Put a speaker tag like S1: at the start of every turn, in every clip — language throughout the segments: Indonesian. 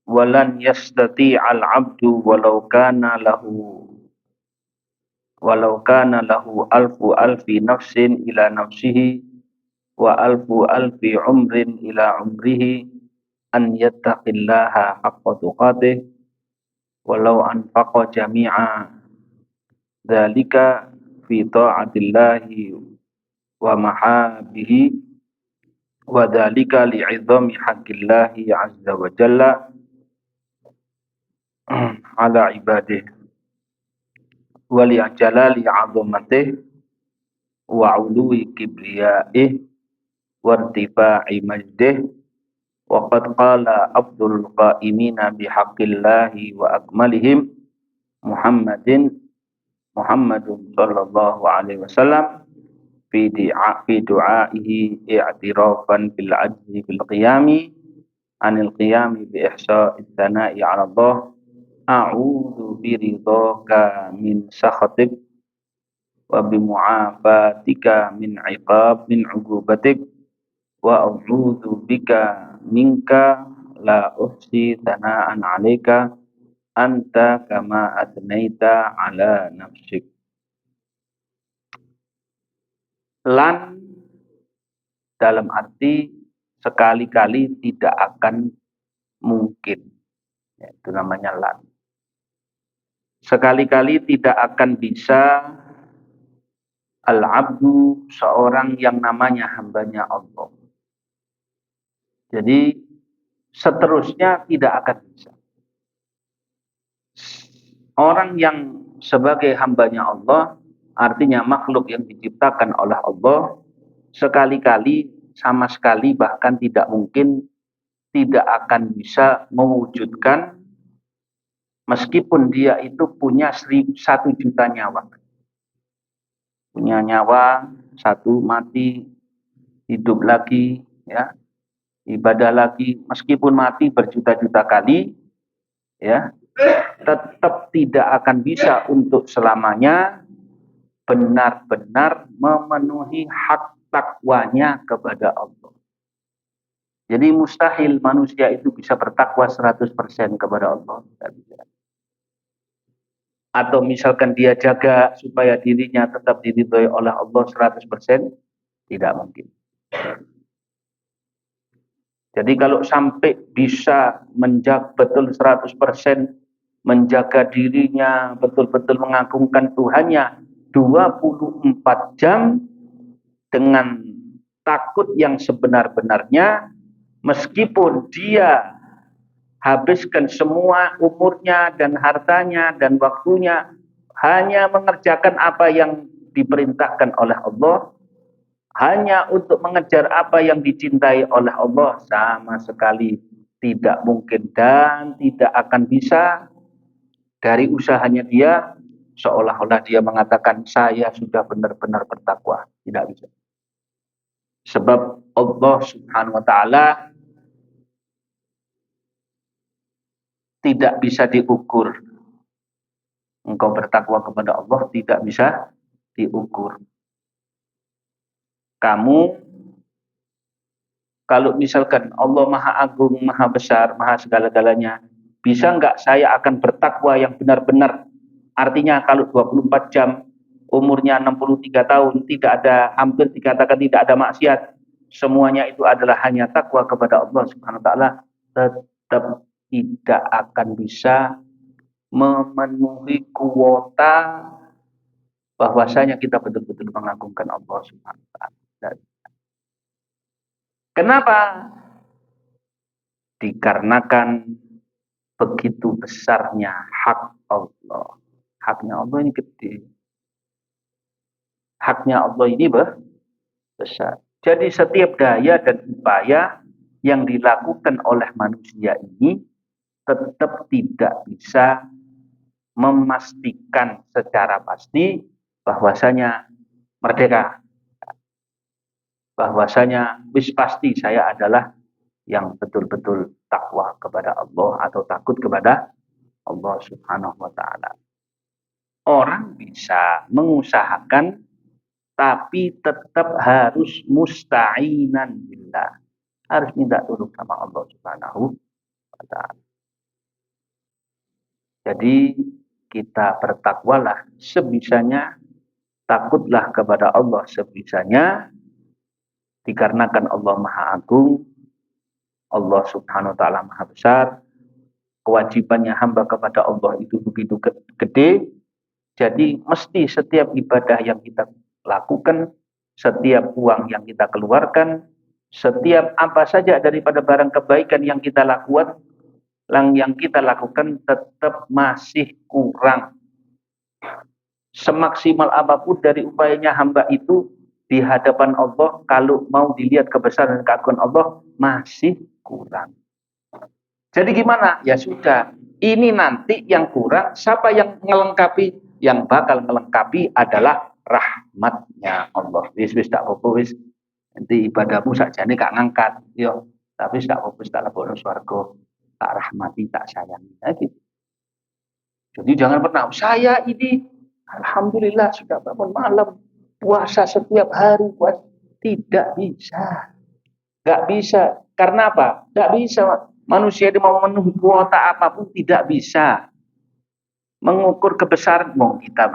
S1: walan yastati'al 'abdu walau kana lahu alfu alfi nafsin ila nafsihi wa alfu alfi umrin ila umrihi an yattaqillaha haqqa tuqatih walau anfaqa jami'a dzalika fi ta'atillahi wa mahabihi wa dzalika li'idhami haqqillahi azza wa jalla ala ibadihi wa li'jalali 'azamatihi wa 'uluwi kibriya'ihi wa irtifa'i majdihi wa qad qala abdul qa'imina bihaqqillahi wa akmalihim Muhammadun sallallahu alaihi wasallam fi du'aihi i'tirafan bil ajzi bil qiyami anil qiyami bi ihsa'i tsana'i 'ala Allah a'udzu bi ridhaka min sakhatik wa bi mu'afatika min 'uqubatik wa a'udzu bika minka la uhsi tsana'an 'alaika anta kama atnaita 'ala nafsik. Lan dalam arti sekali-kali tidak akan mungkin, itu namanya lan. Sekali-kali tidak akan bisa al-abdu, seorang yang namanya hambanya Allah. Jadi seterusnya tidak akan bisa. Orang yang sebagai hambanya Allah, artinya makhluk yang diciptakan oleh Allah, sekali-kali sama sekali bahkan tidak mungkin tidak akan bisa mewujudkan meskipun dia itu punya 1 juta nyawa. Punya nyawa satu, mati, hidup lagi, ya, ibadah lagi, meskipun mati berjuta-juta kali, ya, tetap tidak akan bisa untuk selamanya benar-benar memenuhi hak takwanya kepada Allah. Jadi mustahil manusia itu bisa bertakwa 100% kepada Allah. Tidak bisa. Atau misalkan dia jaga supaya dirinya tetap diridhoi oleh Allah 100%, tidak mungkin. Jadi kalau sampai bisa menjaga betul 100%, menjaga dirinya, betul-betul mengagungkan Tuhannya 24 jam dengan takut yang sebenar-benarnya, meskipun dia habiskan semua umurnya dan hartanya dan waktunya hanya mengerjakan apa yang diperintahkan oleh Allah, hanya untuk mengejar apa yang dicintai oleh Allah, sama sekali tidak mungkin dan tidak akan bisa. Dari usahanya dia, seolah-olah dia mengatakan saya sudah benar-benar bertakwa. Tidak bisa. Sebab Allah subhanahu wa ta'ala tidak bisa diukur. Engkau bertakwa kepada Allah tidak bisa diukur. Kamu, kalau misalkan Allah maha agung, maha besar, maha segala-galanya, bisa enggak saya akan bertakwa yang benar-benar? Artinya kalau 24 jam, umurnya 63 tahun, tidak ada, hampir dikatakan tidak ada maksiat, semuanya itu adalah hanya takwa kepada Allah subhanahu wa ta'ala, tetap tidak akan bisa memenuhi kuota bahwasanya kita betul-betul mengagungkan Allah subhanahu wa ta'ala. Kenapa? Dikarenakan begitu besarnya hak Allah. Haknya Allah ini gede. Haknya Allah ini besar. Jadi setiap daya dan upaya yang dilakukan oleh manusia ini tetap tidak bisa memastikan secara pasti bahwasanya merdeka. Bahwasanya wis pasti saya adalah yang betul-betul takwa kepada Allah atau takut kepada Allah subhanahu wa ta'ala. Orang bisa mengusahakan tapi tetap harus musta'inan billah. Harus minta tolong sama Allah subhanahu wa ta'ala. Jadi kita bertakwalah sebisanya, takutlah kepada Allah sebisanya, dikarenakan Allah Maha Agung, Allah Subhanahu wa taala Maha Besar, kewajibannya hamba kepada Allah itu begitu gede. Jadi mesti setiap ibadah yang kita lakukan, setiap uang yang kita keluarkan, setiap apa saja daripada barang kebaikan yang kita lakukan tetap masih kurang. Semaksimal apapun dari upayanya hamba itu di hadapan Allah, kalau mau dilihat kebesaran dan keagungan Allah, masih kurang. Jadi gimana? Ya sudah, ini nanti yang kurang, siapa yang melengkapi? Yang bakal melengkapi adalah rahmatnya Allah. Wis tak apa wis. Nanti ibadahmu sakjane gak ngangkat, yo. Tapi tak apa tak lebokno swarga, tak rahmati, tak sayangi. Nah, gitu. Jadi jangan pernah saya ini alhamdulillah sudah bangun malam, puasa setiap hari, puasa. Tidak bisa. Gak bisa. Karena apa? Gak bisa. Manusia ini mau memenuhi kuota apapun tidak bisa. Mengukur kebesaran, kita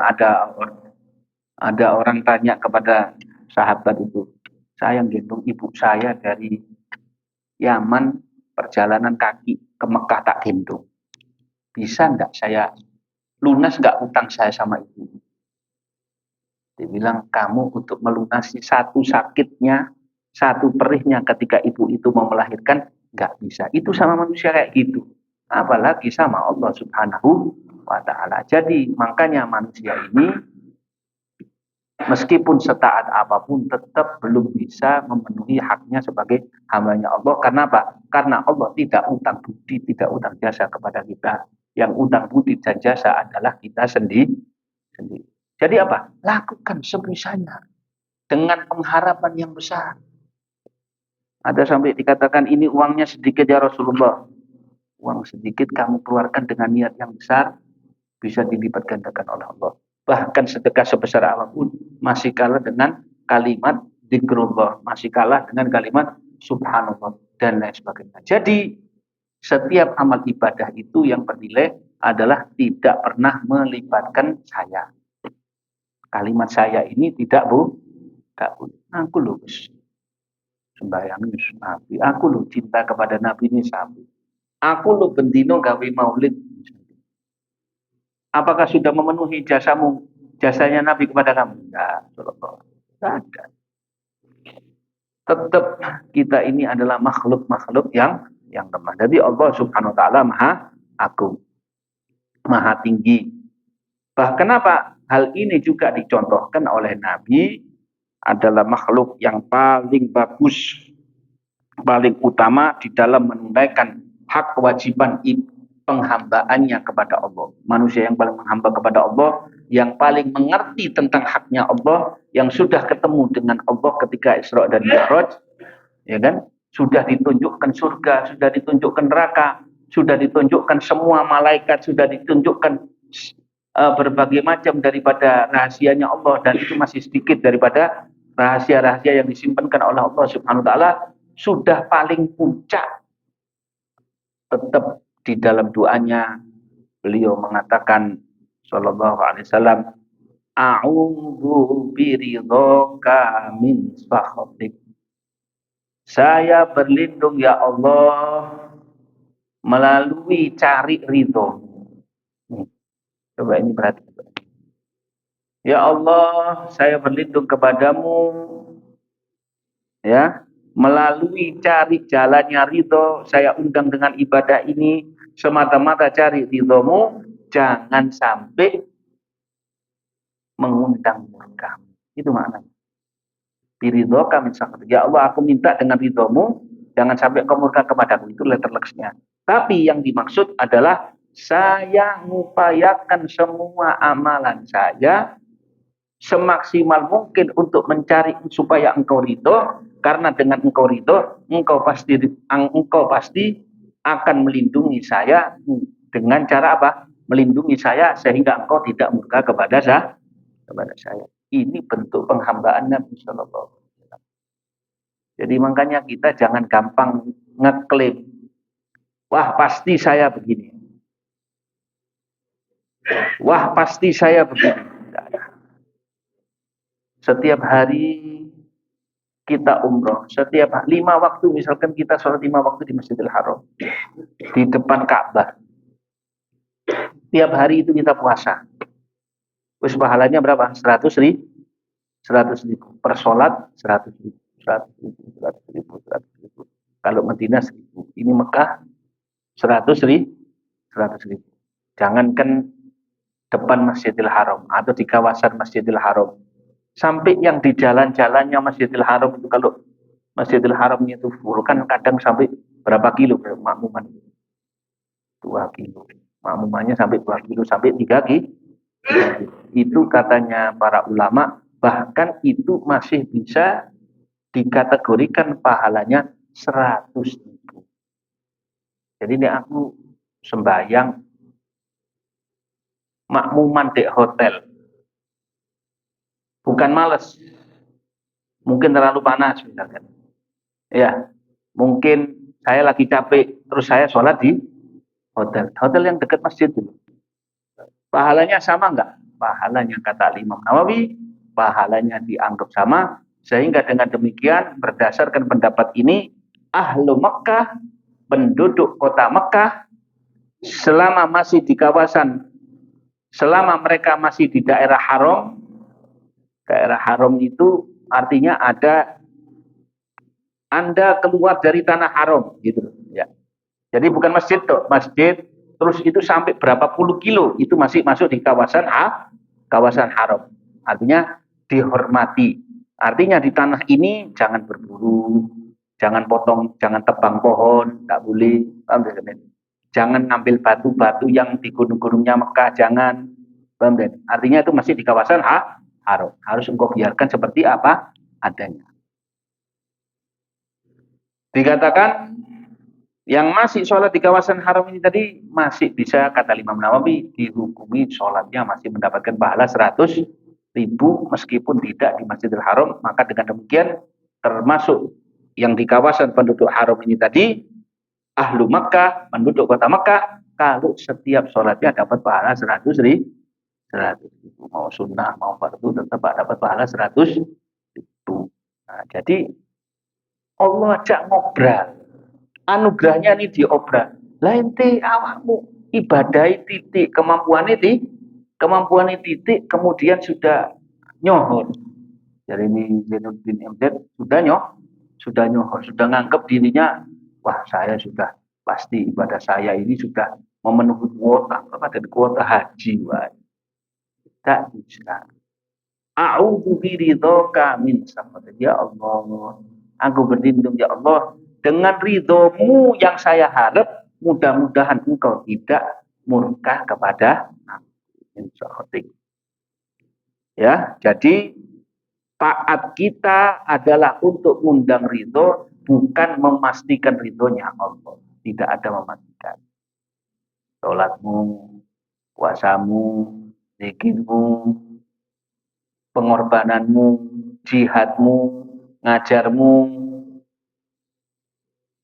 S1: ada orang tanya kepada sahabat itu, saya gendong ibu saya dari Yaman perjalanan kaki ke Mekah tak gendong. Bisa enggak saya lunas enggak utang saya sama ibu? Dia bilang, kamu untuk melunasi satu sakitnya, satu perihnya ketika ibu itu mau melahirkan, nggak bisa. Itu sama manusia kayak gitu. Apalagi sama Allah Subhanahu wa ta'ala. Jadi makanya manusia ini meskipun setaat apapun tetap belum bisa memenuhi haknya sebagai hambanya Allah. Karena apa? Karena Allah tidak utang budi, tidak utang jasa kepada kita. Yang utang budi dan jasa adalah kita sendiri. Jadi apa? Lakukan sebisanya dengan pengharapan yang besar. Ada sampai dikatakan ini uangnya sedikit ya Rasulullah. Uang sedikit kamu keluarkan dengan niat yang besar, bisa dilipat gandakan oleh Allah. Bahkan sedekah sebesar apapun masih kalah dengan kalimat dzikrullah, masih kalah dengan kalimat subhanallah dan lain sebagainya. Jadi setiap amal ibadah itu yang bernilai adalah tidak pernah melibatkan saya. Kalimat saya ini tidak boleh. Aku loh sembahyang Nabi. Aku loh cinta kepada Nabi ini sapi. Aku loh bendino gawe maulid. Apakah sudah memenuhi jasanya Nabi kepada kamu? Tidak ada. Tetap kita ini adalah makhluk-makhluk yang lemah. Jadi Allah Subhanahu wa taala Maha Agung, Maha Tinggi. Bahkan apa? Hal ini juga dicontohkan oleh Nabi adalah makhluk yang paling bagus, paling utama di dalam menunaikan hak kewajiban penghambaannya kepada Allah. Manusia yang paling menghamba kepada Allah, yang paling mengerti tentang haknya Allah, yang sudah ketemu dengan Allah ketika Isra dan Mi'raj, ya kan? Sudah ditunjukkan surga, sudah ditunjukkan neraka, sudah ditunjukkan semua malaikat, sudah ditunjukkan berbagai macam daripada rahasianya Allah, dan itu masih sedikit daripada rahasia-rahasia yang disimpankan oleh Allah Subhanahu wa taala. Sudah paling puncak, tetap di dalam doanya beliau mengatakan sallallahu alaihi wasallam, a'udzu biridhaka min sakhatik. Saya berlindung ya Allah melalui cari ridho. Coba ini berarti. Ya Allah, saya berlindung kepadamu ya, melalui cari jalannya ridho. Saya undang dengan ibadah ini semata-mata cari ridhomu, jangan sampai mengundang murka. Itu maknanya. Biridhoka min sakhatik. Ya Allah, aku minta dengan ridhomu, jangan sampai kau murka kepadaku. Itu letter X-nya. Tapi yang dimaksud adalah saya mengupayakan semua amalan saya semaksimal mungkin untuk mencari supaya engkau ridho, karena dengan engkau ridho, engkau pasti akan melindungi saya dengan cara apa? Melindungi saya sehingga engkau tidak murka kepada saya. Ini bentuk penghambaan Nabi Sallallahu Alaihi Wasallam. Jadi makanya kita jangan gampang ngeklaim, wah pasti saya begini. Wah, pasti saya begini. Tidak ada. Setiap hari kita umroh, setiap 5 waktu, misalkan kita sholat 5 waktu di Masjidil Haram, di depan Ka'bah. Tiap hari itu kita puasa. Terus pahalanya berapa? 100.000. 100.000 per sholat, 100.000, 100.000, 100.000, 100.000. Kalau Madinah 1.000, ini Mekah 100.000, 100.000. Jangankan depan Masjidil Haram atau di kawasan Masjidil Haram, sampai yang di jalan-jalannya Masjidil Haram itu, kalau Masjidil Haramnya itu full, kan kadang sampai berapa kilo makmuman? 2 kilo. Makmumannya sampai 2 kilo, sampai 3 kilo. Itu katanya para ulama, bahkan itu masih bisa dikategorikan pahalanya 100.000. Jadi ini aku sembahyang makmuman di hotel, bukan males, mungkin terlalu panas misalkan, ya mungkin saya lagi capek, terus saya sholat di hotel yang dekat masjid dulu. Pahalanya sama enggak? Pahalanya kata Imam Nawawi, pahalanya dianggap sama, sehingga dengan demikian berdasarkan pendapat ini, ahlu Mekah, penduduk kota Mekah, selama masih di kawasan, selama mereka masih di daerah haram itu artinya Anda keluar dari tanah haram gitu ya. Jadi bukan masjid toh, masjid terus itu sampai berapa puluh kilo itu masih masuk di kawasan haram. Artinya dihormati. Artinya di tanah ini jangan berburu, jangan potong, jangan tebang pohon, tak boleh. Jangan ngambil batu-batu yang di gunung-gunungnya Mekah, jangan. Artinya itu masih di kawasan haram. Harus engkau biarkan seperti apa adanya. Dikatakan yang masih sholat di kawasan haram ini tadi masih bisa, kata Imam Nawawi, dihukumi sholatnya masih mendapatkan pahala 100.000 meskipun tidak di Masjidil Haram. Maka dengan demikian termasuk yang di kawasan penduduk haram ini tadi, ahlu Makkah, penduduk kota Makkah, kalau setiap sholatnya dapat pahala 100.000, mau sunnah mau fardu tetap dapat pahala 100.000. Nah, jadi Allah ajak ngobrol, anugerahnya ini diobral. Lah ente awakmu ibadahi titik kemampuan titik, kemudian sudah nyohor. Jadi ini Zainuddin MZ sudah nyohor, sudah nganggap dirinya, wah saya sudah pasti ibadah saya ini sudah memenuhi kuota, dan kuota haji, wah. Tak bisa. A'udzu biridhoka min sakhatik, ya Allah. Aku berlindung ya Allah dengan ridhomu yang saya harap, mudah-mudahan engkau tidak murka kepada aku. Ya, jadi taat kita adalah untuk mengundang ridho, bukan memastikan ridhonya Allah. Tidak ada memastikan. Sholatmu, puasamu, zikirmu, pengorbananmu, jihadmu, ngajarmu,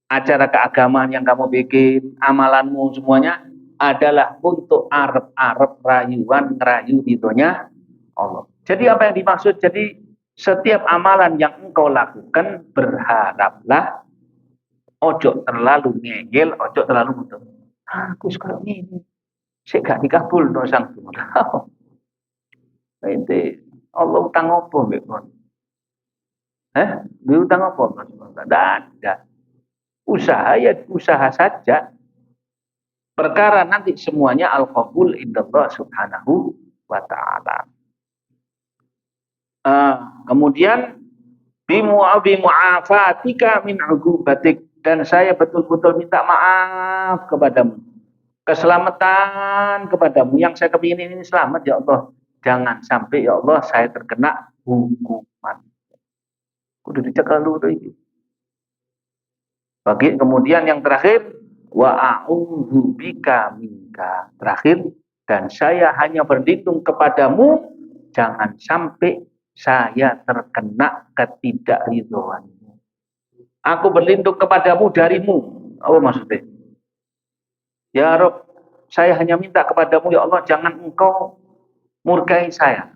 S1: acara keagamaan yang kamu bikin, amalanmu semuanya adalah untuk arep-arep rayuan ngerayu ridhonya Allah. Jadi apa yang dimaksud? Jadi setiap amalan yang engkau lakukan, berharaplah ojo terlalu ngeyel, ojo terlalu mutu. Aku sekarang ini saya gak dikabul no sang Tuhan. Ente Allah utang apa mbek kon? Dia utang apa? Tidak ada. Usaha ya usaha saja. Perkara nanti semuanya al-qabul indallah subhanahu wa ta'ala. Kemudian bimu'afatika min ugubatik, dan saya betul-betul minta maaf kepadamu, keselamatan kepadamu, yang saya kepingin ini selamat ya Allah, jangan sampai ya Allah saya terkena hukuman. Kudu dicekal dulu itu. Bagi kemudian yang terakhir, wa a'udzu bika minka, terakhir, dan saya hanya berlindung kepadamu jangan sampai saya terkena ketidakridhoanmu. Aku berlindung kepadamu darimu. Apa maksudnya? Ya Rabb, Saya hanya minta kepadamu ya Allah, jangan engkau murkai saya.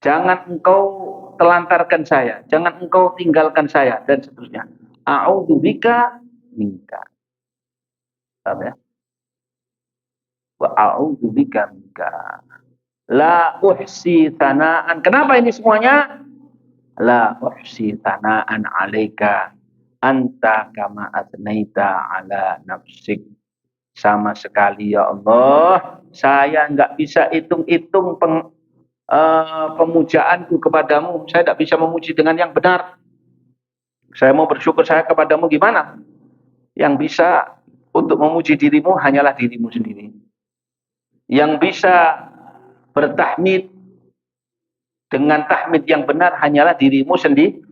S1: Jangan engkau telantarkan saya. Jangan engkau tinggalkan saya. Dan seterusnya. A'udzubika minka. Paham ya? Wa a'udzubika minka. La uhsi tanaan. Kenapa ini semuanya? La uhsi tanaan alaika anta kama atnaita ala nafsik. Sama sekali ya Allah, saya nggak bisa hitung-hitung pemujaanku kepadamu. Saya tidak bisa memuji dengan yang benar. Saya mau bersyukur saya kepadamu gimana? Yang bisa untuk memuji dirimu hanyalah dirimu sendiri. Yang bisa bertahmid dengan tahmid yang benar hanyalah dirimu sendiri.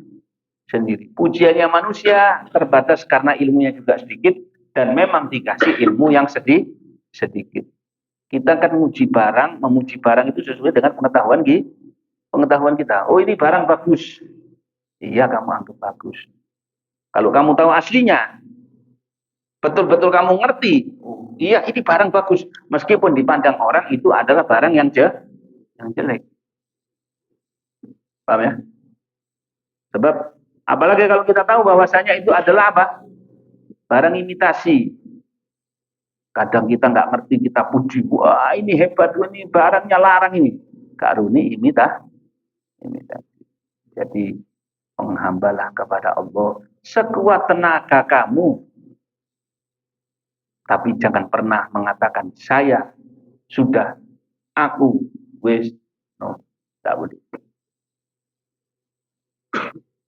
S1: Pujiannya manusia terbatas karena ilmunya juga sedikit dan memang dikasih ilmu yang sedikit. Kita kan memuji barang itu sesuai dengan pengetahuan kita. Oh, ini barang bagus. Iya, kamu anggap bagus. Kalau kamu tahu aslinya, betul-betul kamu ngerti. Oh, iya, ini barang bagus. Meskipun dipandang orang itu adalah barang yang jelek. Paham ya? Sebab apalagi kalau kita tahu bahwasanya itu adalah apa? Barang imitasi. Kadang kita nggak ngerti, kita puji, wah ini hebat, ini barangnya larang ini. Karuni imitasi. Jadi menghambalah kepada Allah sekuat tenaga kamu. Tapi jangan pernah mengatakan saya sudah, aku wis, no, tak boleh.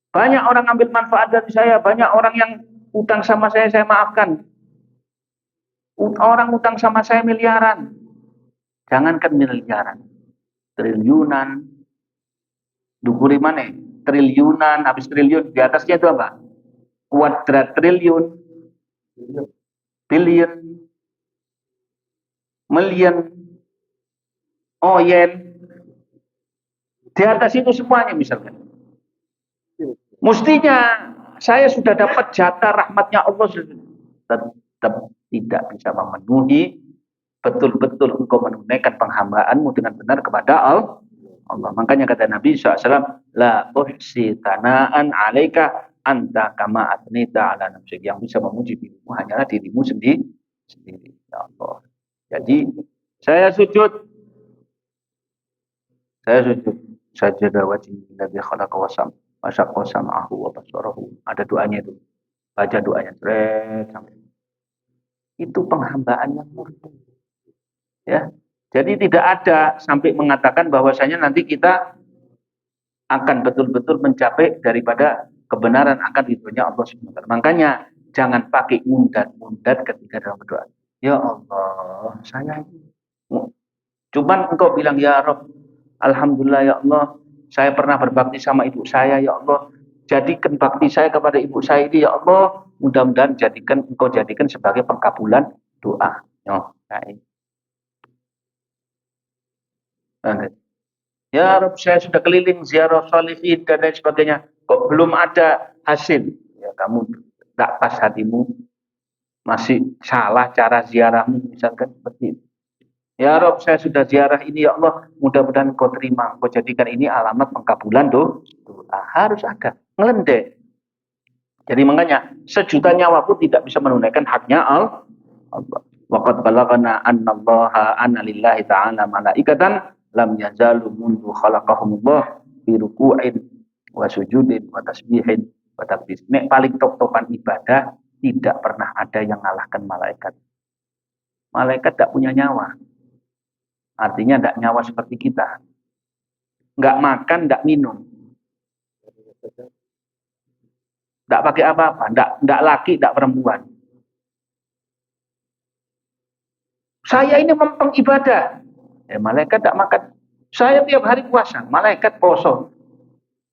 S1: Banyak orang ambil manfaat dari saya, banyak orang yang utang sama saya maafkan. Orang utang sama saya miliaran. Jangankan miliaran, triliunan. Dukuri mana? Triliunan, habis triliun, di atasnya itu apa? Kuadrat triliun, billion, million, yen. Di atas itu semuanya misalkan. Mestinya saya sudah dapat jatah rahmatnya Allah, tetap tidak bisa memenuhi betul-betul engkau menunaikan penghambaanmu dengan benar kepada Allah. Makanya kata Nabi SAW, la uhsi tanaan alaika anta kama atnita ala nafsik. Yang bisa memuji dirimu hanyalah dirimu sendiri. Ya Allah. Jadi saya sujud sajada wajhi alladzi khalaqa wa syaqqa sam'ahu wa basarahu. Ada doanya itu. Baca doanya sampai itu penghambaan yang murni. Ya. Jadi tidak ada sampai mengatakan bahwasanya nanti kita akan betul-betul mencapai daripada kebenaran akan ridhonya Allah SWT. Makanya jangan pakai mundat-mundat ketika dalam berdoa. Ya Allah, saya cuman engkau bilang ya Rabb, alhamdulillah ya Allah, saya pernah berbakti sama ibu saya ya Allah. Jadikan bakti saya kepada ibu saya ini ya Allah, mudah-mudahan engkau jadikan sebagai pengkabulan doa. Ya Rabb, saya sudah keliling ziarah sholihin dan lain sebagainya, kok belum ada hasil. Ya kamu tidak pas hatimu, masih salah cara ziarahmu misalkan seperti itu. Ya Rabb, saya sudah ziarah ini ya Allah, mudah-mudahan kau terima, kau jadikan ini alamat pengkabulan doa. Harus ada, ngelendek. Jadi makanya sejuta nyawa pun tidak bisa menunaikan haknya Allah. Waqad balagana annallaha anna lillahi ta'ala malaikatan lam yazalu mundu khalaqahumullah bi ruku'in wa sujudin wa tasbihin wa takbir. Nek paling top-topan ibadah tidak pernah ada yang mengalahkan malaikat. Malaikat tidak punya nyawa. Artinya tidak nyawa seperti kita. Enggak makan, enggak minum. Enggak pakai apa-apa, enggak laki, enggak perempuan. Saya ini mempeng ibadah. Malaikat enggak makan. Saya tiap hari puasa, malaikat poso.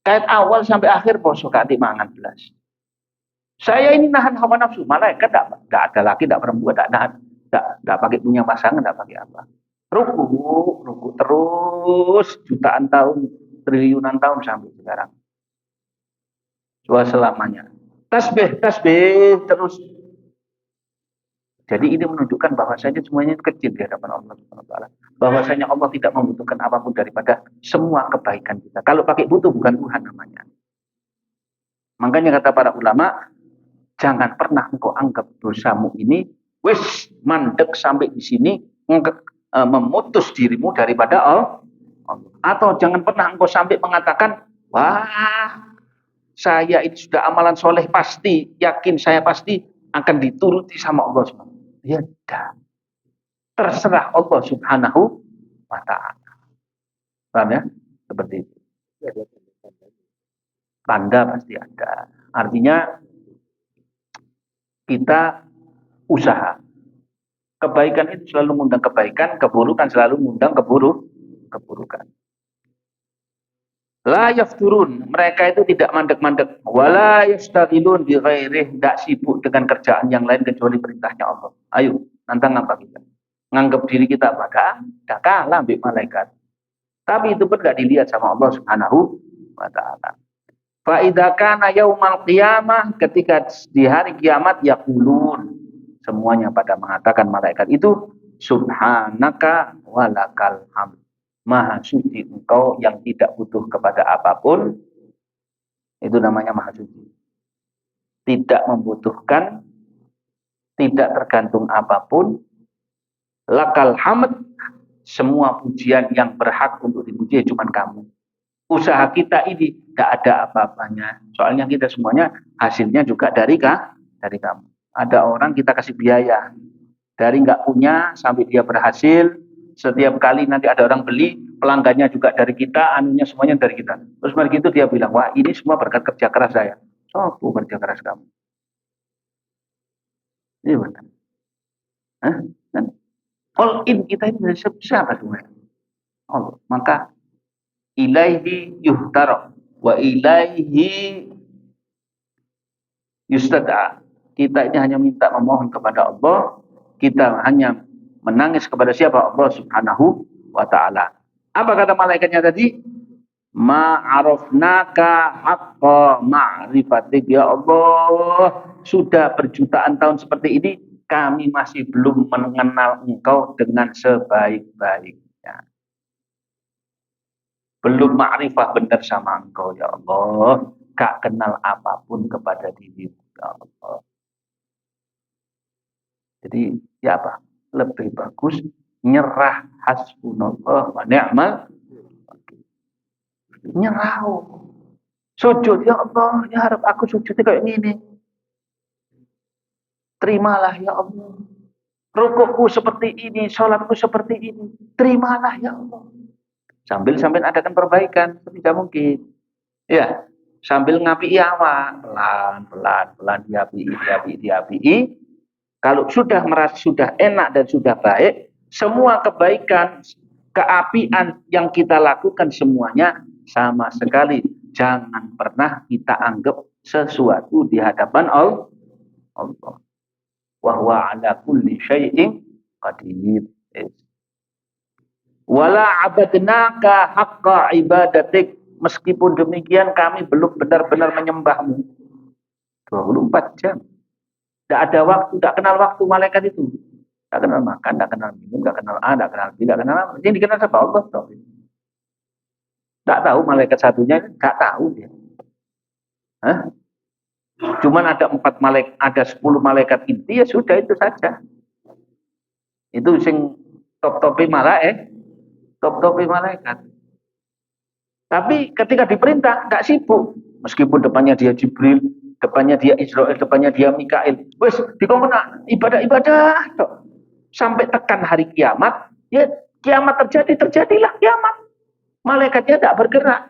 S1: Kait awal sampai akhir poso, gak dimangan belas. Saya ini nahan hawa nafsu, malaikat enggak ada laki, enggak perempuan, enggak pakai punya pasangan, enggak pakai apa. Ruku terus jutaan tahun, triliunan tahun sampai sekarang. Selamanya. Tasbih terus. Jadi ini menunjukkan bahwasanya semuanya itu kecil di hadapan Allah Subhanahu wa taala. Bahwasanya Allah tidak membutuhkan apapun daripada semua kebaikan kita. Kalau pakai butuh bukan Tuhan namanya. Makanya kata para ulama, jangan pernah engkau anggap dosamu ini wis mandek sampai di sini memutus dirimu daripada Allah. Atau jangan pernah engkau sampai mengatakan, wah, saya ini sudah amalan soleh pasti, yakin saya pasti akan dituruti sama Allah Subhanahu. Ya dah. Terserah Allah Subhanahu wa ta'ala. Paham ya? Seperti itu. Tanda pasti ada. Artinya kita usaha. Kebaikan itu selalu mengundang kebaikan, keburukan selalu mengundang keburukan. La yafturun, mereka itu tidak mandek-mandek. Wala yastaghilun bi ghairih, tidak sibuk dengan kerjaan yang lain kecuali perintahnya Allah. Ayo, nantang apa kita? Nganggap diri kita pada kalah ambil malaikat. Tapi itu pun tidak dilihat sama Allah Subhanahu wa taala. Fa idza kana yaumal qiyamah, ketika di hari kiamat yaqulun, semuanya pada mengatakan malaikat itu, subhanaka walakal hamd. Maha suci engkau yang tidak butuh kepada apapun. Itu namanya maha suci. Tidak membutuhkan, tidak tergantung apapun. Lakal hamd, semua pujian yang berhak untuk dipuji cuma kamu. Usaha kita ini tidak ada apa-apanya. Soalnya kita semuanya hasilnya juga dari kamu. Ada orang kita kasih biaya. Dari nggak punya sampai dia berhasil. Setiap kali nanti ada orang beli, pelanggannya juga dari kita, anunya semuanya dari kita. Terus begitu dia bilang, wah ini semua berkat kerja keras saya. Oh, kerja keras kamu. Ini benar. All in kita ini siapa semuanya? Allah. Maka ilaihi yuhtara wa ilaihi yustada. Kita ini hanya minta memohon kepada Allah. Kita hanya menangis kepada siapa? Allah Subhanahu wa ta'ala. Apa kata malaikatnya tadi? Ma'arafnaka haqqa ma'rifatik. Ya Allah, sudah berjutaan tahun seperti ini, kami masih belum mengenal engkau dengan sebaik-baiknya. Belum ma'rifah benar sama engkau, ya Allah. Gak kenal apapun kepada dirimu, ya Allah. Jadi, ya apa? Lebih bagus nyerah, hasbunallah wa ni'mal wakil. Nyerah. Sujud, ya Allah, ya harap aku sujudnya kayak gini. Terimalah ya Allah. Rukukku seperti ini, sholatku seperti ini. Terimalah ya Allah. Sambil adakan perbaikan, tidak mungkin. Ya, sambil ngapi awak, pelan diapi. Kalau sudah merasa sudah enak dan sudah baik, semua kebaikan, keapian yang kita lakukan semuanya sama sekali jangan pernah kita anggap sesuatu di hadapan Allah. Wa huwa ala kulli syai'in qadir. Wala abadnaka haqqa ibadatik. Meskipun demikian kami belum benar-benar menyembahmu. 24 jam. Tidak ada waktu, tidak kenal waktu malaikat itu. Tidak kenal makan, tidak kenal minum, tidak kenal A, tidak kenal B, tidak kenal apa. Yang dikenal siapa? Allah. Tidak tahu malaikat satunya, tidak tahu dia. Cuman ada 4 malaikat, ada 10 malaikat inti, ya sudah itu saja. Itu sing top-topi malaikat. Top-topi malaikat. Tapi ketika diperintah, tidak sibuk. Meskipun depannya dia Jibril, depannya dia Israel, depannya dia Mikail. Wes, dikongkona ibadah. Sampai tekan hari kiamat, ya kiamat terjadilah kiamat. Malaikatnya tidak bergerak.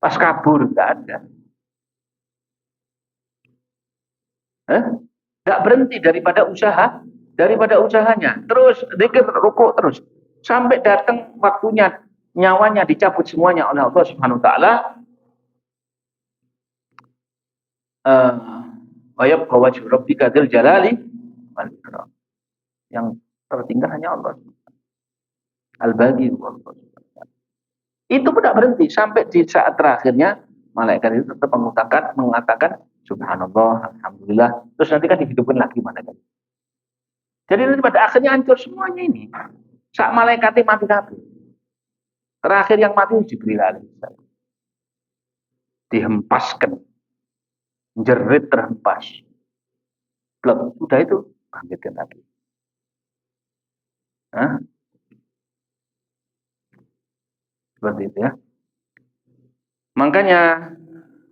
S1: Pas kabur, tidak ada. Tidak berhenti daripada usahanya. Terus, zikir, rukuk terus. Sampai datang waktunya, nyawanya dicabut semuanya oleh Allah Subhanahu wa ta'ala. Wa yabqa wajhu rabbika dzil jalali wal ikram. Yang tertinggal hanya Allah. Al-Baqi wallahu. Itu pun tidak berhenti sampai di saat terakhirnya malaikat itu tetap mengatakan subhanallah, alhamdulillah. Terus nanti kan dihidupkan lagi malaikat. Jadi nanti pada akhirnya hancur semuanya ini. Sak malaikatnya mati kabeh. Terakhir yang mati Jibril alaihissalam. Dihempaskan. Jerit terhempas. Blok. Udah itu. Bangkitkan lagi. Hah? Seperti itu ya. Makanya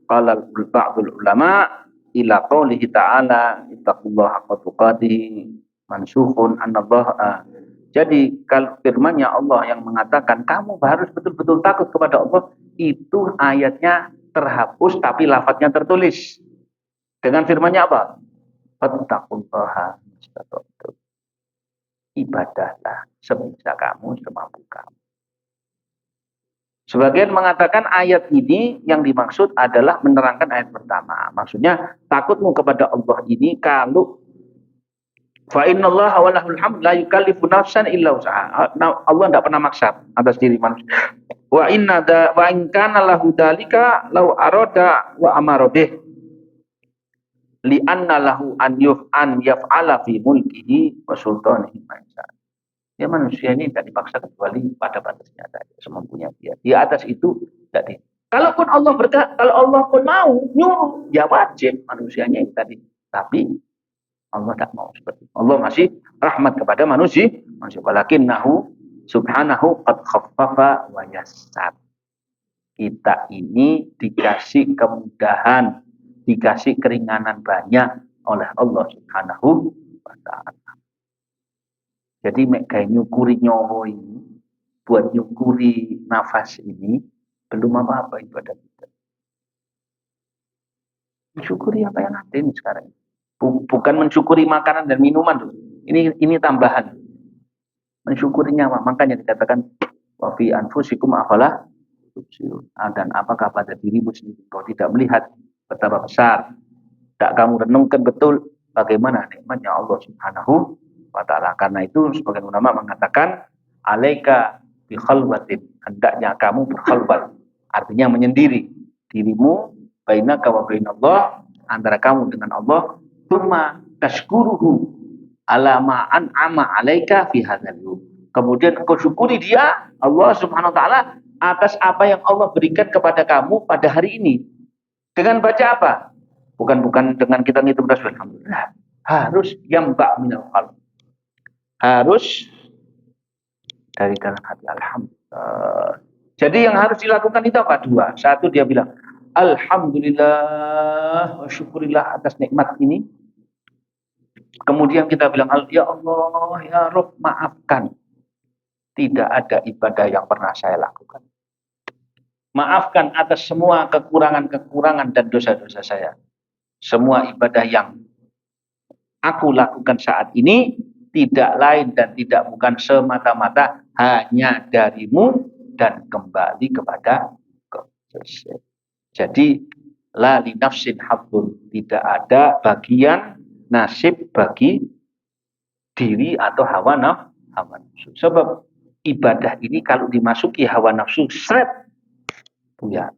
S1: qala ba'dul ulama ila qoulihi ta'ala ittaqullaha haqqa tuqatih mansukhun anallah. Jadi kalau firman-Nya Allah yang mengatakan kamu harus betul-betul takut kepada Allah, itu ayatnya terhapus tapi lafadznya tertulis. Dengan firman-Nya apa? Fattaqullaha mastata'tum. Ibadahlah sebisa kamu, semampu kamu. Sebagian mengatakan ayat ini yang dimaksud adalah menerangkan ayat pertama. Maksudnya takutmu kepada Allah ini kalau fa innallaha walahul hamd la yukallifu nafsan illa usaha. Allah tidak pernah maksa atas diri manusia. Wa in kana lahu dalika law arada wa amara bih li anna lahu an yaf'ala fi mulkihi wa sultanihi ma yasha. Ya manusia ini tidak dipaksa kecuali pada batasnya saja, semampunya dia. Di atas itu tidak. Kalaupun Allah kalau Allah pun mau nyuruh, ya wajib manusianya ini tadi. Tapi Allah tidak mau seperti itu. Allah masih rahmat kepada manusia. Walakinnahu subhanahu qad khaffafa wa yassar. Kita ini dikasih kemudahan, dikasih keringanan banyak oleh Allah Subhanahu wa ta'ala. Jadi kayak nyukuri nyawa ini, buat nyukuri nafas ini, belum apa-apa ibadah kita. Mensyukuri apa yang ada ini sekarang. Bukan mensyukuri makanan dan minuman tuh. Ini tambahan. Mensyukuri nyawa. Makanya dikatakan wa fi anfusikum afala tubsirun. Dan apakah pada dirimu sendiri kau tidak melihat betapa besar? Tak kamu renungkan betul bagaimana nikmatnya Allah Subhanahu wa ta'ala. Karena itu sebagian ulama mengatakan alaika bi khalwatin, hendaknya kamu berkhalwat, artinya menyendiri dirimu bainaka wa bainallah, antara kamu dengan Allah, tsumma tashkuruhu ala ma an'ama alaika fi hadzal yawm. Kemudian engkau syukuri dia Allah Subhanahu wa ta'ala atas apa yang Allah berikan kepada kamu pada hari ini. Dengan baca apa? Bukan dengan kita ngitung tasbih. Alhamdulillah. Harus yamba minal qalb. Harus dari dalam hati. Alhamdulillah. Jadi yang harus dilakukan itu apa? Dua. Satu, dia bilang alhamdulillah wa syukurillah atas nikmat ini. Kemudian kita bilang ya Allah ya Rabb, maafkan. Tidak ada ibadah yang pernah saya lakukan. Maafkan atas semua kekurangan-kekurangan dan dosa-dosa saya. Semua ibadah yang aku lakukan saat ini tidak lain dan tidak bukan semata-mata hanya darimu dan kembali kepada Kau. Jadi la li nafsin haqqun, tidak ada bagian nasib bagi diri atau hawa nafsu. Sebab ibadah ini kalau dimasuki hawa nafsu seret ya.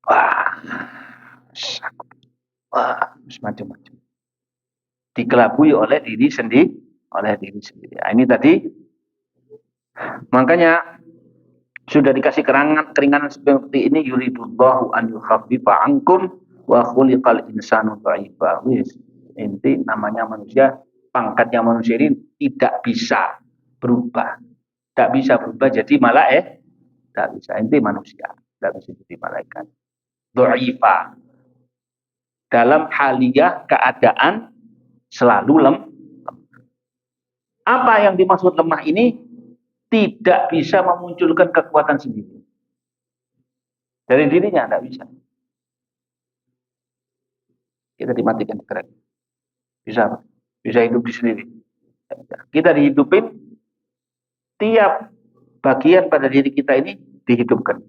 S1: Wah, macam-macam. Dikelabui oleh diri sendiri, Nah, ini tadi makanya sudah dikasih keringanan seperti ini, yuridullahu an yukhaffifa ankum wa khuliqal insanu dha'ifa. Inti namanya manusia, pangkatnya manusia ini tidak bisa berubah. Tidak bisa berubah jadi malaikat. Tidak bisa. Inti manusia, tidak bisa jadi malaikat. Dha'ifa. Dalam haliyah keadaan selalu lemah. Apa yang dimaksud lemah ini? Tidak bisa memunculkan kekuatan sendiri. Dari dirinya tidak bisa. Kita dimatikan keren. Bisa hidup di sendiri. Kita dihidupin, tiap bagian pada diri kita ini dihidupkan.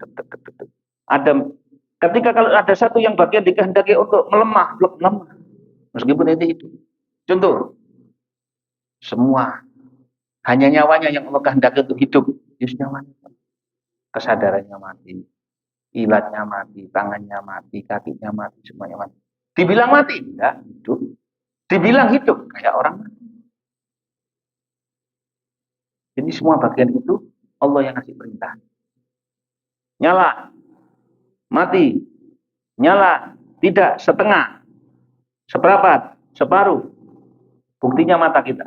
S1: Ketika kalau ada satu yang bagian dikehendaki untuk melemah. Meskipun itu hidup. Contoh, semua hanya nyawanya yang Allah kehendaki untuk hidup. Nyawanya. Kesadarannya mati, ilatnya mati, tangannya mati, kakinya mati, semuanya mati. Dibilang mati? Enggak, hidup. Dibilang hidup? Kayak orang mati. Jadi semua bagian itu Allah yang ngasih perintah. Nyala, mati, nyala, tidak, setengah, seperempat, separuh. Buktinya mata kita.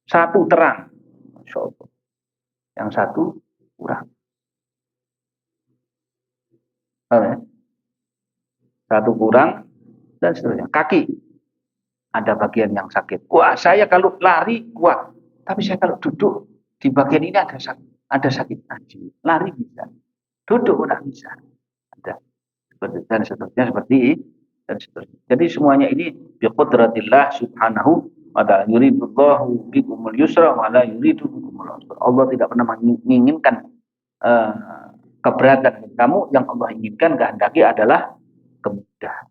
S1: Satu terang. Masya Allah. Yang satu kurang. Satu kurang dan seterusnya. Kaki. Ada bagian yang sakit. Wah, saya kalau lari kuat. Tapi saya kalau duduk di bagian ini ada sakit. Lari bisa. Duduk tidak bisa. Ada. Dan seterusnya seperti dan seterusnya. Jadi semuanya ini biqudratillah subhanahu wa ta'ala. Yuridullahu bikumul yusra wa la yuridu bikumul usra. Allah tidak pernah menginginkan keberatan kamu. Yang Allah inginkan, kehendaki adalah kemudahan.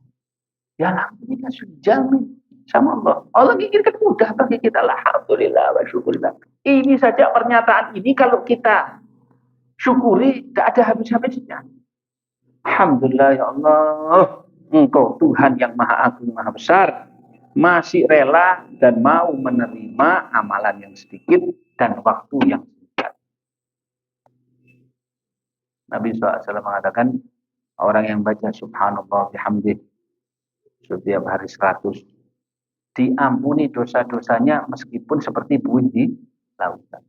S1: Ya alhamdulillah sudah jamin sama Allah. Allah inginkan mudah bagi kita. Alhamdulillah wa syukurillah. Ini saja pernyataan ini kalau kita syukuri tidak ada habis-habisnya. Alhamdulillah ya Allah, Engkau Tuhan yang Maha Agung, Maha Besar, masih rela dan mau menerima amalan yang sedikit dan waktu yang singkat. Nabi SAW mengatakan, orang yang baca subhanallah bihamdih setiap hari 100, diampuni dosa-dosanya meskipun seperti buih di lautan.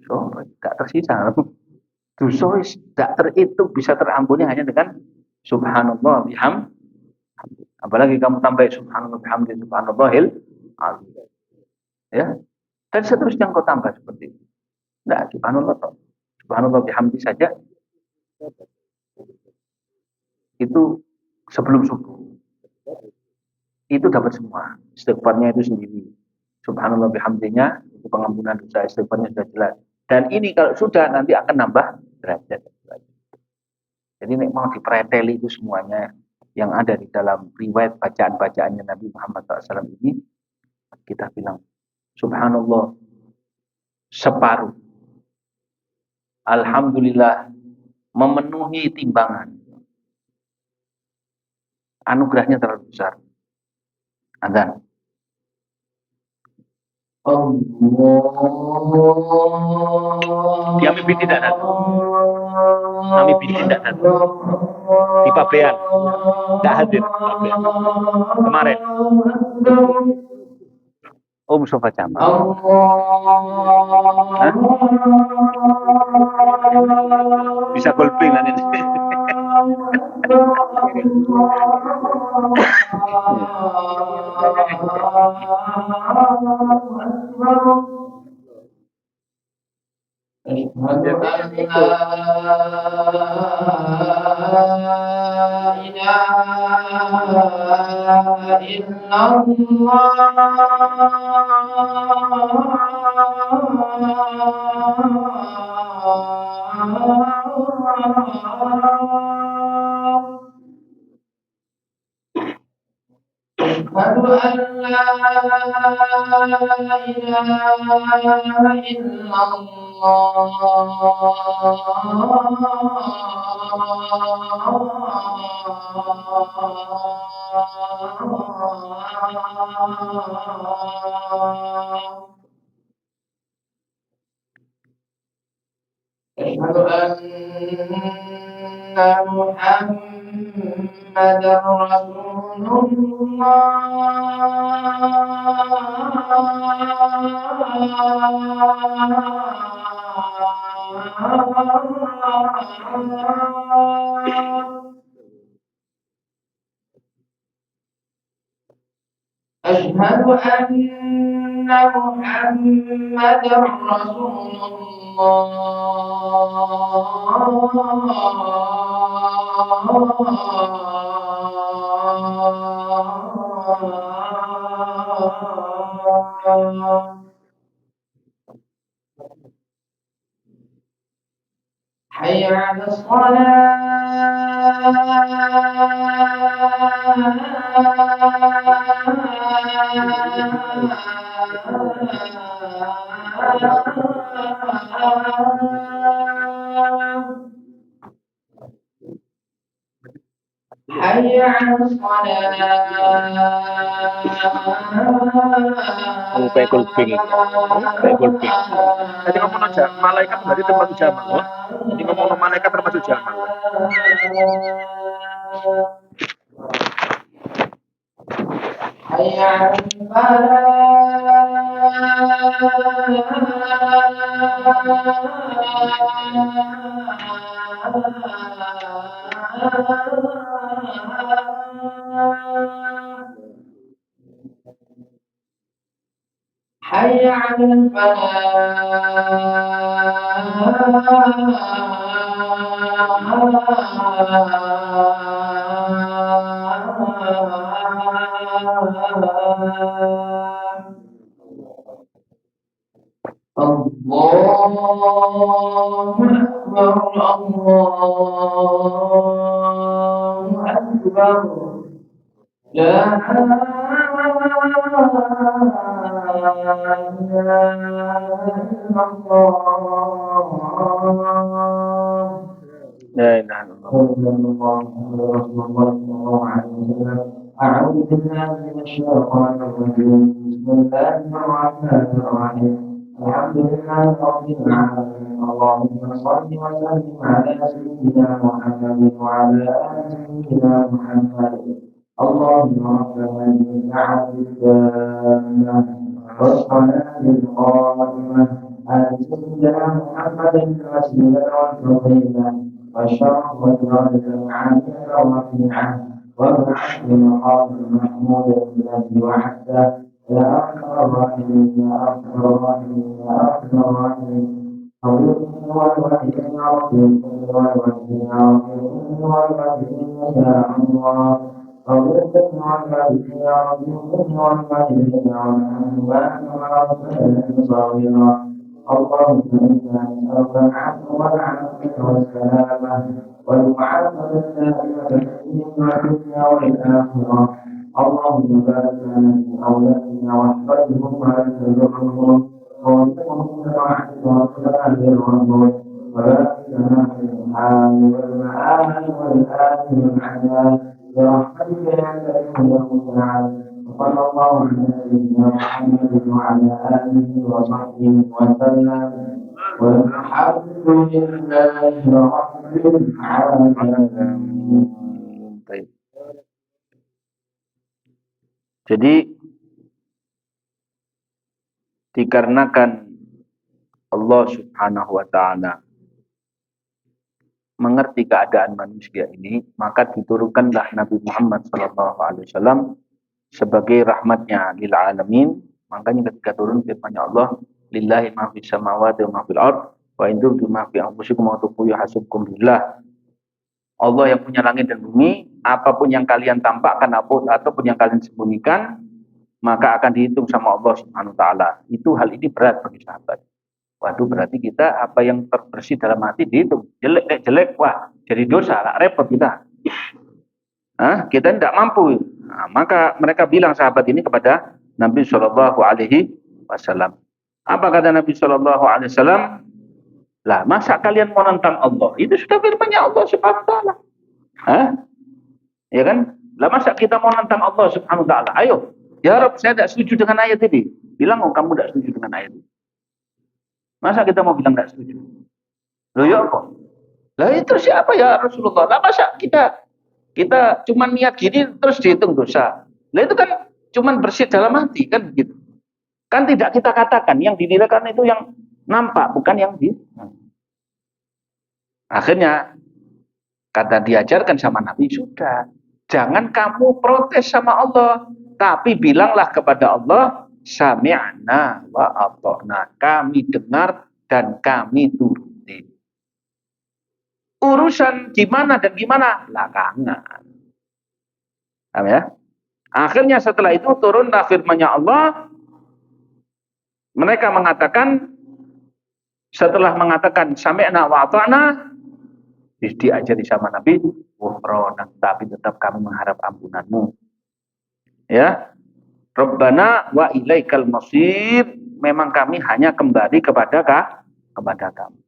S1: So, tidak tersisa. Dosa tidak terhitung, bisa terampuni hanya dengan subhanallah bihamdih. Apalagi kamu tambah subhanallah bihamdih subhanallahil azim. Ya. Dan seterusnya kau tambah seperti itu. Enggak, subhanallah bihamdih saja itu sebelum subuh. Itu dapat semua. Istighfarnya itu sendiri. Subhanallah bihamdihnya itu pengampunan dosa, istighfarnya sudah jelas. Dan ini kalau sudah nanti akan nambah derajat. Jadi ini mau dipreteli itu semuanya yang ada di dalam riwayat bacaan-bacaannya Nabi Muhammad SAW ini, kita bilang subhanallah separuh, alhamdulillah memenuhi timbangan, anugerahnya terlalu besar. Adzan. Kami binti tidak datang. Kami binti tidak datang. Di Pabean. Tidak hadir. Pabean. Kemarin. Mustafa Jamal. Bisa golping nanti.
S2: Pekul ping. Pekul ping. Jadi ngomong aja, malaikat berarti termasuk jamal loh. Jadi ngomong malaikat termasuk jamal.
S1: حي على الله أكبر الله أكبر لا إله إلا الله. أعوذ بالله من الشيطان الرجيم. بسم الله الرحمن الرحيم. الحمد لله رب العالمين. اللهم صل وسلم على سيدنا محمد وعلى آل سيدنا محمد. اللهم ربنا بالنعم التامة والصلاة القائمة على سيدنا محمد الوسيلة والفضيلة والشرف والدرجة العالية والرفيعة وابعث بمقام محمود الذي وحده يا أرحم الراحمين يا أرحم الراحمين يا أرحم الراحمين. أولئك والوالدين والوالدين والوالدين والوالدين يا الله. أولئك والوالدين والوالدين والوالدين صغيرا. اللهم إنا نسألك العفو والعافية والسلامة والمعافاة الدائمة في الدين والدنيا والآخرة. اللهم بارك لنا في أولادنا واحفظهم ولا تضرهم ووفقهم لطاعتك وصلاة الرسول وبارك لنا في الحال والمآل والآل والحياة برحمتك يا كريم يا متعال. وصلى الله على نبينا محمد وعلى آله وصحبه وسلم والحمد لله رب العالمين. Jadi dikarenakan Allah Subhanahu wa taala mengerti keadaan manusia ini, maka diturunkanlah Nabi Muhammad SAW sebagai rahmatnya lil alamin. Makanya ketika turun firman-Nya Allah, lillahi ma fis samawati wa ma fil ard wa in tubdu ma fi anfusikum wa tuqulu hasibkum billah. Allah yang punya langit dan bumi, apapun yang kalian tampakkan ataupun yang kalian sembunyikan, maka akan dihitung sama Allah Subhanahu wa taala. Itu hal ini berat bagi sahabat. Waduh, berarti kita apa yang terbersih dalam hati dihitung. Jelek, wah, jadi dosa, lah repot kita. Kita tidak mampu. Nah, maka mereka bilang sahabat ini kepada Nabi Shallallahu Alaihi Wasallam. Apa kata Nabi Shallallahu Alaihi Wasallam? Lah, masa kalian mau nentang Allah? Itu sudah firman-Nya Allah Subhanahu Wa Taala. Ya kan? Lah, masa kita mau nentang Allah Subhanahu Wa Taala? Ayo, ya Rabb, saya tidak setuju dengan ayat ini. Bilang, oh kamu tidak setuju dengan ayat ini. Masa kita mau bilang tidak setuju? Loh ya kok? Lah itu siapa ya Rasulullah? Lah masa kita cuma niat gini terus dihitung dosa? Lah itu kan cuma bersih dalam hati kan gitu. Kan tidak kita katakan, yang dinilaikan itu yang nampak, bukan yang di. Akhirnya kata diajarkan sama Nabi, sudah, jangan kamu protes sama Allah, tapi bilanglah kepada Allah, sami'na wa ata'na, kami dengar dan kami turuti. Urusan gimana dan gimana belakangan. Paham ya? Akhirnya setelah itu turunlah firman-Nya Allah. Mereka mengatakan, setelah mengatakan sami'na wa ata'na, diajari sama Nabi, ghufranak, tapi tetap kami mengharap ampunanmu. Ya, Rabbana wa ilaikal masir, memang kami hanya kembali kepada kamu.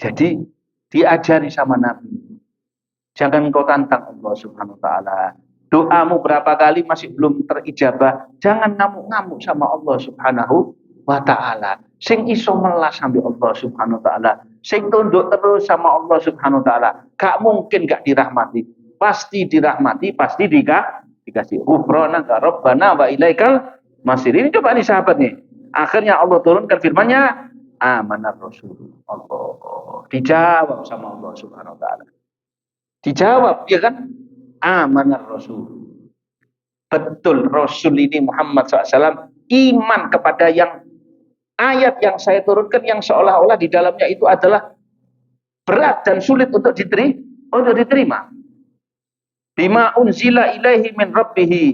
S1: Jadi diajari sama Nabi, jangan kau tantang Allah Subhanahu wa taala, doamu berapa kali masih belum terijabah, jangan ngamuk-ngamuk sama Allah Subhanahu wa taala. Sing iso melas sampai Allah Subhanahu wa taala, sing tunduk terus sama Allah Subhanahu wa taala, gak mungkin gak dirahmati. Pasti dirahmati, pasti dikasih ghufranaka rabbana wa ilaikal masir. Ini coba nih sahabat nih. Akhirnya Allah turunkan firman-Nya, amanar rasul. Allah dijawab sama Allah Subhanahu wa taala. Dijawab, ya kan? Amanar rasul. Betul, Rasul ini Muhammad SAW iman kepada yang ayat yang saya turunkan yang seolah-olah di dalamnya itu adalah berat dan sulit untuk diterima. Bima unzila ilaihi min rabbihi,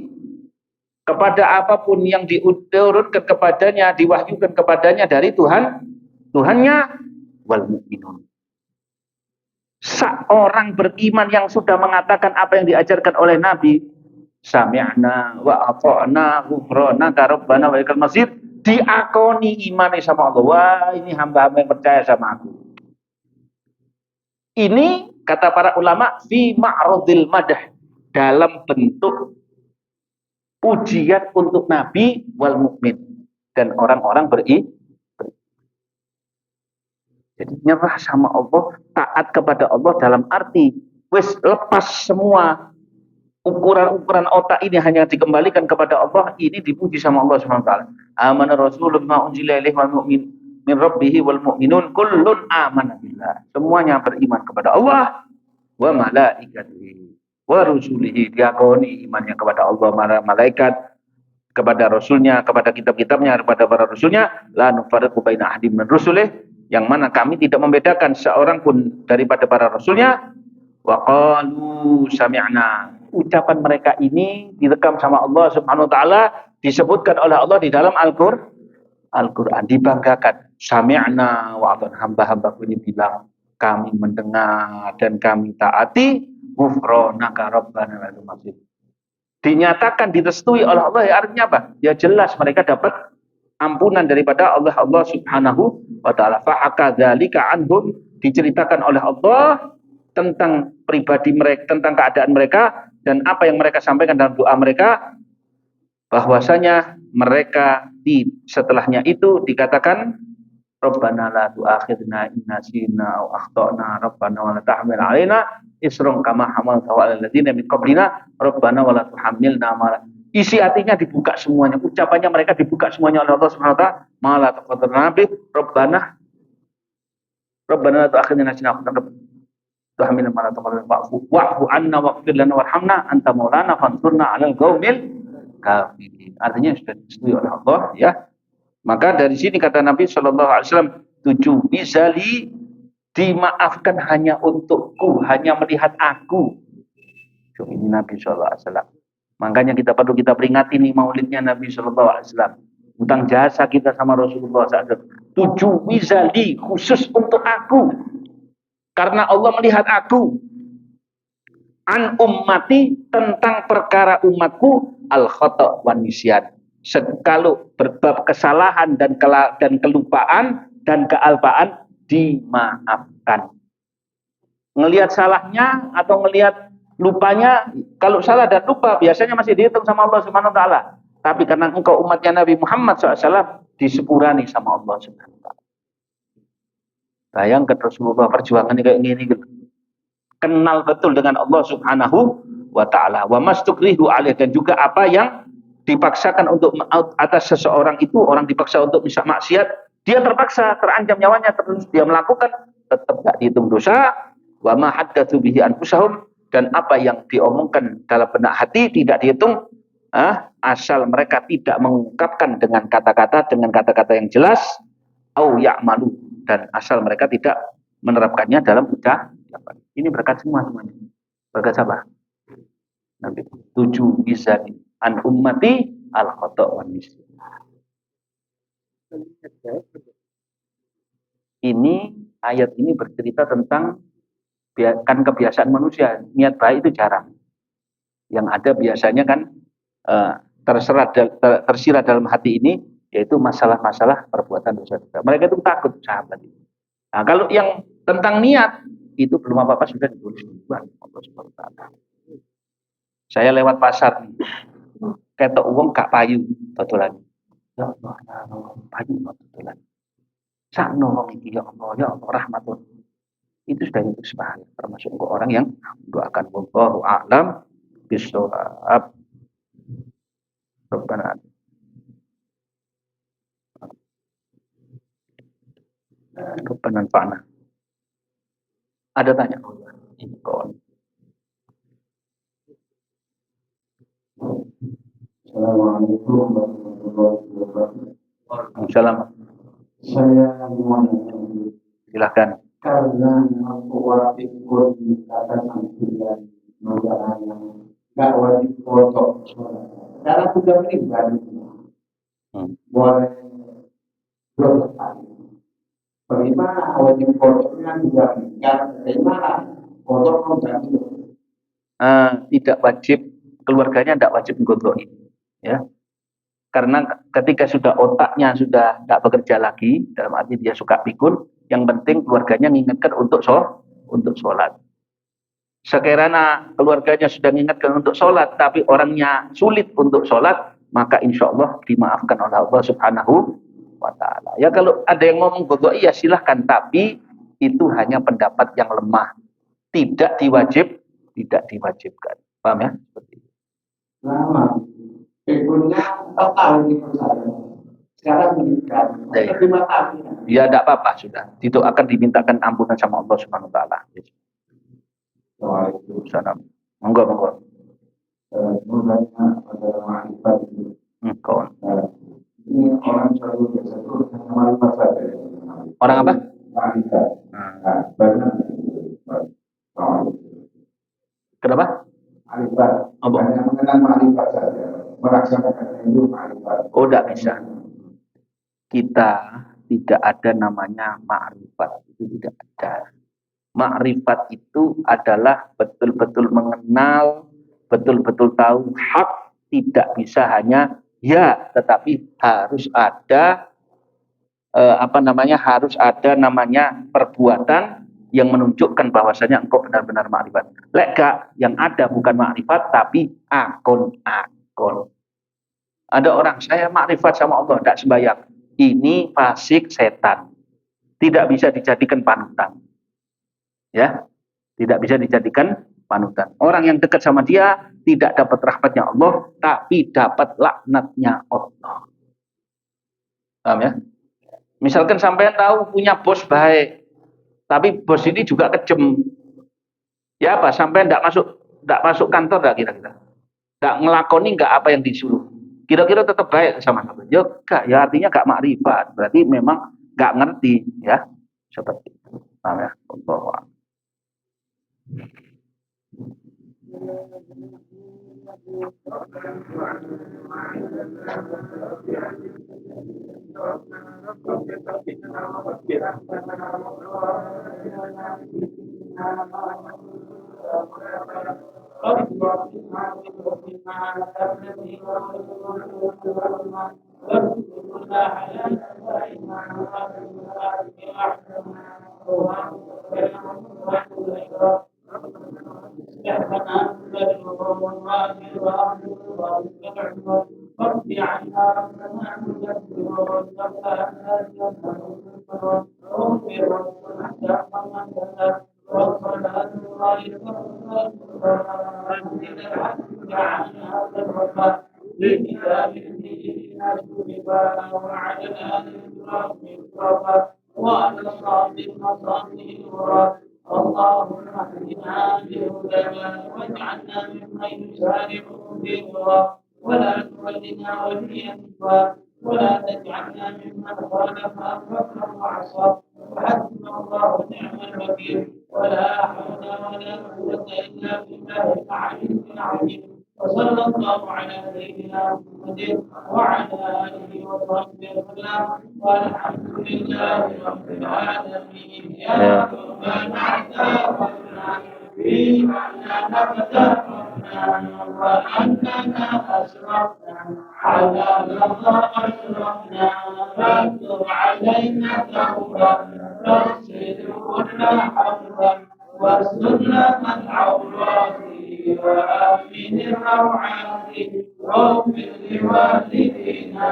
S1: kepada apapun yang diturunkan kepadanya, diwahyukan kepadanya dari Tuhannya, wal mu'minun. Seorang beriman yang sudah mengatakan apa yang diajarkan oleh Nabi, sami'na wa ata'na ghufranaka rabbana wa ilaikal masir, diakoni imani sama Allah. Wah, ini hamba-hamba yang percaya sama aku. Ini kata para ulama fi ma'radil madah, dalam bentuk pujian untuk Nabi wal mukmin dan orang-orang beriman. Jadi nyerah sama Allah, taat kepada Allah dalam arti wis lepas semua ukuran-ukuran otak ini hanya dikembalikan kepada Allah. Ini dipuji sama Allah Subhanahu wa taala. Amana rasulun ma unzila ilaihi wal mu'min min rabbih wal mu'minun kullun amana billah. Semuanya beriman kepada Allah wa malaikatihi wa rusulihi, diakoni imannya kepada Allah, malaikat, kepada rasulnya, kepada kitab-kitabnya, kepada para rasulnya, la nufarriqu baina ahadin min rusulih, yang mana kami tidak membedakan seorang pun daripada para rasulnya. Wa qalu sami'na, ucapan mereka ini direkam sama Allah Subhanahu wa taala, disebutkan oleh Allah di dalam Al-Qur'an, dibanggakan. Sami'na wa ata'na, hamba-hambaku ini bilang kami mendengar dan kami taati, ghufranaka rabbana wa ilaikal masir. Dinyatakan direstui oleh Allah, ya artinya apa? Ya jelas mereka dapat ampunan daripada Allah Subhanahu wa taala. Fa hakadzalika anhum, diceritakan oleh Allah tentang pribadi mereka, tentang keadaan mereka dan apa yang mereka sampaikan dalam doa mereka, bahwasanya mereka setelahnya itu dikatakan Rabbana la tu'akhidna in nasina aw akhtana Rabbana wa la tahmil 'alaina isran kama hamaltahu 'alal ladzina min qablina Rabbana wa la tuhammilna ma. Isi hatinya dibuka semuanya, ucapannya mereka dibuka semuanya oleh Allah Subhanahu wa taala. Mala taqaddana bi Rabbana la tu'akhidna in nasina aw akhtana tuhmil ma la taqaddana wa'fu 'anna waghfir lana warhamna anta maulana fansurna 'alal qaumil kafirin. Artinya sudah disetujui oleh Allah, ya. Maka dari sini kata Nabi Shallallahu Alaihi Wasallam, 7 bizali, dimaafkan hanya untukku, hanya melihat aku. Ini Nabi Shallallahu Alaihi Wasallam. Makanya kita perlu kita peringati nih maulidnya Nabi Shallallahu Alaihi Wasallam, tentang jasa kita sama Rasulullah SAW. 7 bizali, khusus untuk aku, karena Allah melihat aku. An ummati, tentang perkara umatku, al khata' wan nisyan. Kalau berbab kesalahan dan kelupaan dan kealpaan, dimaafkan. Ngelihat salahnya atau ngelihat lupanya, kalau salah dan lupa biasanya masih dihitung sama Allah Subhanahu wa taala. Tapi karena engkau umatnya Nabi Muhammad SAW, disepurani sama Allah Subhanahu wa taala. Bayangkan Rasulullah perjuangannya kayak gini gitu. Kenal betul dengan Allah Subhanahu wa taala. Wa mastukrihu alaih, dan juga apa yang dipaksakan untuk atas seseorang itu, orang dipaksa untuk bisa maksiat, dia terpaksa, terancam nyawanya, terus dia melakukan, tetap tidak dihitung dosa. Wa ma haddatsu bihi anfusahum, dan apa yang diomongkan dalam benak hati tidak dihitung, asal mereka tidak mengungkapkan dengan kata-kata yang jelas, au ya'malu, dan asal mereka tidak menerapkannya dalam ucapan. Ini berkat semuanya. Berkat siapa? Nabi. 7 bisa an ummati al khata' wan nisyan. Ini ayat ini bercerita tentang kan kebiasaan manusia, niat baik itu jarang. Yang ada biasanya kan tersirat dalam hati ini, yaitu masalah-masalah perbuatan dosa-dosa. Mereka itu takut, sahabat itu. Nah, kalau yang tentang niat itu belum apa-apa sudah ditulis Allah Subhanahu wa taala. Saya lewat pasar nih, ketok wong gak payu dodolan. Ya Allah, ya Allah, payu dodolan. Sakno wong iki ya Allah rahmatun. Itu sudah inspirasi, termasuk untuk orang yang mendoakan wallahu a'lam bishawab. Rabbana Rabbana anfa'na. Ada tanya? Ikon.
S3: Assalamualaikum warahmatullahi wabarakatuh.
S1: Waalaikumsalam.
S3: Saya mau nanya,
S1: Silahkan.
S3: karena wajib di atas sembilan negara yang nggak wajib foto. Karena sudah meninggal, boleh berapa? Bagaimana wajib foto yang sudah meninggal? Bagaimana foto mengganti?
S1: Tidak wajib, keluarganya tidak wajib menggodoi, ya. Karena ketika sudah otaknya sudah tidak bekerja lagi, dalam arti dia suka pikun, yang penting keluarganya mengingatkan untuk sholat. Sekiranya keluarganya sudah mengingatkan untuk sholat, tapi orangnya sulit untuk sholat, maka insya Allah dimaafkan oleh Allah Subhanahu wa Ta'ala. Ya kalau ada yang mau menggodoi ya silahkan, tapi itu hanya pendapat yang lemah, tidak diwajibkan. Paham ya? Seperti itu.
S3: Lama. Ibunya 4 tahun di pesantren. Sekarang meninggal. 5 tahun.
S1: Ya tidak apa-apa sudah. Itu akan dimintakan ampunan sama Allah Subhanahu wa Ta'ala. Waalaikumsalam. Monggo.
S3: Mulanya adalah ma'rifat.
S1: Kawan.
S3: Ini orang selalu disebut ma'rifat saja.
S1: Orang apa?
S3: Ma'rifat. Banyak.
S1: Kenapa?
S3: Ma'rifat. Hanya mengenal ma'rifat saja. Melaksanakan itu ma'rifat.
S1: Oh, tidak bisa. Kita tidak ada namanya ma'rifat. Itu tidak ada. Ma'rifat itu adalah betul-betul mengenal, betul-betul tahu hak, tidak bisa hanya ya, tetapi harus ada harus ada namanya perbuatan yang menunjukkan bahwasanya engkau benar-benar ma'rifat. Lega yang ada bukan ma'rifat tapi akon. Ada orang saya makrifat sama Allah tidak sembahyang. Ini fasik setan. Tidak bisa dijadikan panutan. Ya, tidak bisa dijadikan panutan. Orang yang dekat sama dia tidak dapat rahmatnya Allah, tapi dapat laknatnya Allah. Paham ya? Misalkan sampean tahu punya bos baik, tapi bos ini juga kejem. Ya apa? Sampean tidak masuk kantor enggak kira-kira? Enggak ngelakoni enggak apa yang disuruh. Kira-kira tetap baik sama sahabat. Ya enggak, ya artinya enggak makrifat. Berarti memang enggak ngerti, ya. Seperti itu. Paham ya? Allah. اللهم اهدنا بهداك واجعلنا ممن يسارع بالرضا ولا تولنا وليا ولا تجعلنا ممن خالف امرك وعصى وحسبنا الله ونعم الوكيل ولا حول ولا قوه الا بالله العلي العظيم وصلى الله على سيدنا محمد وعلى اله وصحبه وسلم والحمد لله رب العالمين يا ربنا اعترفنا بأننا فتحنا وأننا أشرفنا على لظى أشرفنا فاكتب علينا توبة تغسل كل حرا واسترنا من عوراتي
S4: وآمن الروعات واغفر لوالدينا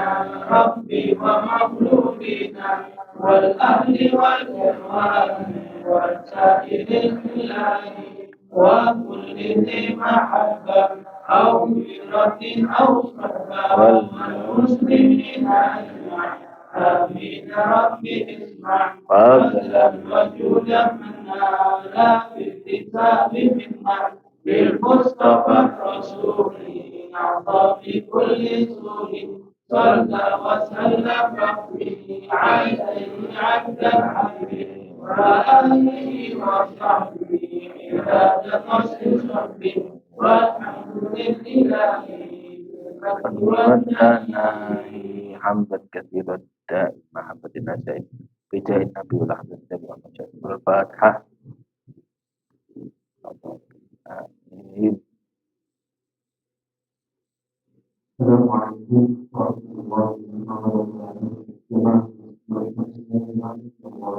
S4: ربي ومولودينا والأهل والإخوان وسائر البلاد وكل ذي محبة أو هجرة أو صحبة والمسلمين أجمعين آمين ربي اسمع فضلا وجودا منا لا في الكتاب منا بالمصطفى الرسول أعطى في كل سور صلى وسلم ربي عليه عبد الحبيب وآله وصحبه عباد قصر صحبه والحمد لله
S1: والثنائي حمدا كثيرا دائما محبة النسائي بجاه النبي والأحمد الفاتحة. آمين.
S3: Assalamualaikum warahmatullahi wabarakatuh.